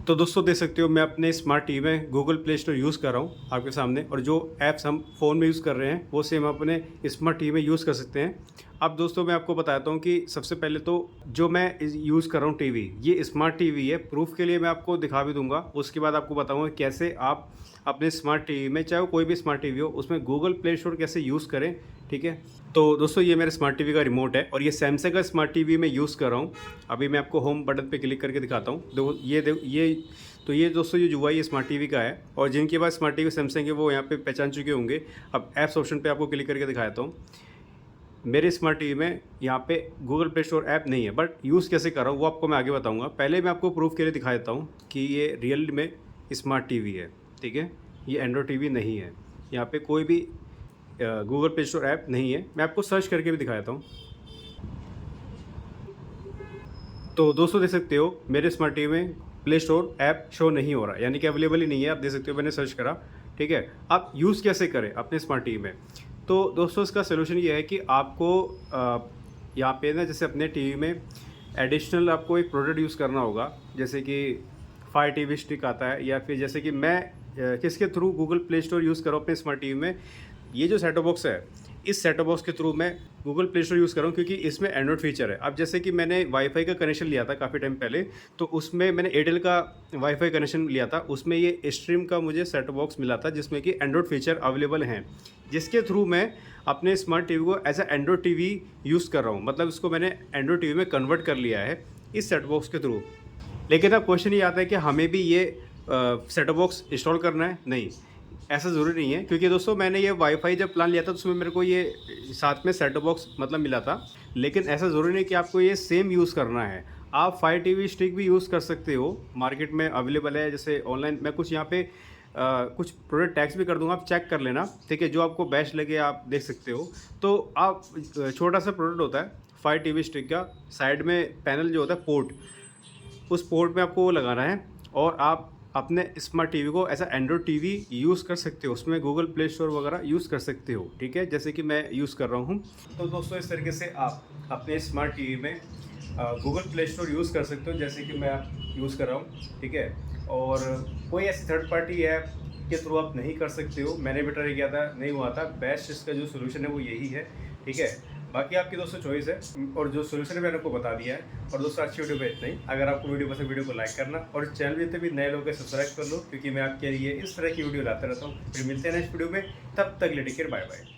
तो दोस्तों देख सकते हो मैं अपने स्मार्ट टीवी में गूगल प्ले स्टोर यूज़ कर रहा हूँ आपके सामने, और जो ऐप्स हम फ़ोन में यूज़ कर रहे हैं वो सेम अपने स्मार्ट टीवी में यूज़ कर सकते हैं। अब दोस्तों मैं आपको बताता हूँ कि सबसे पहले तो जो मैं यूज़ कर रहा हूँ टीवी, ये स्मार्ट टीवी है। प्रूफ के लिए मैं आपको दिखा भी दूंगा, उसके बाद आपको बताऊँगा कैसे आप अपने स्मार्ट टीवी में, चाहे वो कोई भी स्मार्ट टीवी हो, उसमें गूगल प्ले स्टोर कैसे यूज़ करें। ठीक है, तो दोस्तों ये मेरे स्मार्ट टीवी का रिमोट है और ये सैमसंग का स्मार्ट टीवी मैं यूज़ कर रहा हूँ। अभी मैं आपको होम बटन पे क्लिक करके दिखाता हूँ। देखो ये तो ये दोस्तों ये जो है ये स्मार्ट टीवी का है, और जिनके पास स्मार्ट टीवी सैमसंग है वो यहाँ पे पहचान चुके होंगे। अब ऐप्स ऑप्शन पे आपको क्लिक करके दिखाता हूँ। मेरे स्मार्ट टीवी में यहाँ पे गूगल प्ले स्टोर ऐप नहीं है, बट यूज़ कैसे कर रहा हूँ वो आपको मैं आगे बताऊँगा। पहले मैं आपको प्रूफ के लिए दिखा देता हूँ कि ये रियल में स्मार्ट टीवी है। ठीक है, ये एंड्रॉयड टीवी नहीं है, यहाँ पे कोई भी गूगल प्ले स्टोर ऐप नहीं है। मैं आपको सर्च करके भी दिखा देता हूँ। तो दोस्तों देख सकते हो मेरे स्मार्ट टीवी में प्ले स्टोर ऐप शो नहीं हो रहा, यानी कि अवेलेबल ही नहीं है। आप देख सकते हो मैंने सर्च करा। ठीक है, आप यूज़ कैसे करें अपने स्मार्ट टीवी में? तो दोस्तों इसका सोल्यूशन ये है कि आपको यहाँ पे ना, जैसे अपने टीवी में एडिशनल आपको एक प्रोडक्ट यूज़ करना होगा, जैसे कि फायर टीवी स्टिक आता है, या फिर जैसे कि मैं किसके through Google play store use करूँ अपने स्मार्ट टीवी में। ये जो सेटअप बॉक्स है, इस सेटअप बॉक्स के थ्रू मैं गूगल प्ले स्टोर यूज़ कर रहा हूँ, क्योंकि इसमें एंड्रॉयड फीचर है। अब जैसे कि मैंने वाईफाई का कनेक्शन लिया था काफ़ी टाइम पहले, तो उसमें मैंने एयरटेल का वाईफाई कनेक्शन लिया था, उसमें ये स्ट्रीम का मुझे सेटअप बॉक्स मिला था जिसमें कि एंड्रॉयड फीचर अवेलेबल हैं, जिसके थ्रू मैं अपने स्मार्ट टीवी को as a android TV use कर रहा हूँ। मतलब इसको मैंने एंड्रॉयड टीवी में कन्वर्ट कर लिया है इस सेटअप बॉक्स के थ्रू। लेकिन अब क्वेश्चन ये आता है कि हमें भी ये सेटअप बॉक्स इंस्टॉल करना है? नहीं, ऐसा ज़रूरी नहीं है, क्योंकि दोस्तों मैंने ये वाईफाई जब प्लान लिया था तो उसमें मेरे को ये साथ में सेटअप बॉक्स मतलब मिला था। लेकिन ऐसा ज़रूरी नहीं कि आपको ये सेम यूज़ करना है। आप फायर टीवी स्टिक भी यूज़ कर सकते हो, मार्केट में अवेलेबल है। जैसे ऑनलाइन मैं कुछ यहाँ पे कुछ प्रोडक्ट टैग्स भी कर दूंगा, आप चेक कर लेना। ठीक है, जो आपको बेस्ट लगे आप देख सकते हो। तो आप छोटा सा प्रोडक्ट होता है फायर टीवी स्टिक का, साइड में पैनल जो होता है पोर्ट, उस पोर्ट में आपको वो लगाना है, और आप अपने स्मार्ट टीवी को ऐसा एंड्रॉयड टीवी यूज़ कर सकते हो, उसमें गूगल प्ले स्टोर वगैरह यूज़ कर सकते हो। ठीक है, जैसे कि मैं यूज़ कर रहा हूँ। तो दोस्तों इस तरीके से आप अपने स्मार्ट टीवी में गूगल प्ले स्टोर यूज़ कर सकते हो, जैसे कि मैं यूज़ कर रहा हूँ। ठीक है, और कोई ऐसी थर्ड पार्टी ऐप के थ्रू आप नहीं कर सकते हो। मैंने भी ट्राई किया था, नहीं हुआ था। बेस्ट इसका जो सोल्यूशन है वो यही है। ठीक है, बाकी आपकी दोस्तों चॉइस है, और जो सोल्यूशन मैंने आपको बता दिया है। और दोस्तों अच्छी वीडियो पे इतना ही। अगर आपको वीडियो पसंद, वीडियो को लाइक करना, और चैनल पे भी नए लोग सब्सक्राइब कर लो, क्योंकि मैं आपके लिए इस तरह की वीडियो लाता रहता हूँ। फिर मिलते हैं नेक्स्ट वीडियो में, तब तक ले टेक केयर, बाय बाय।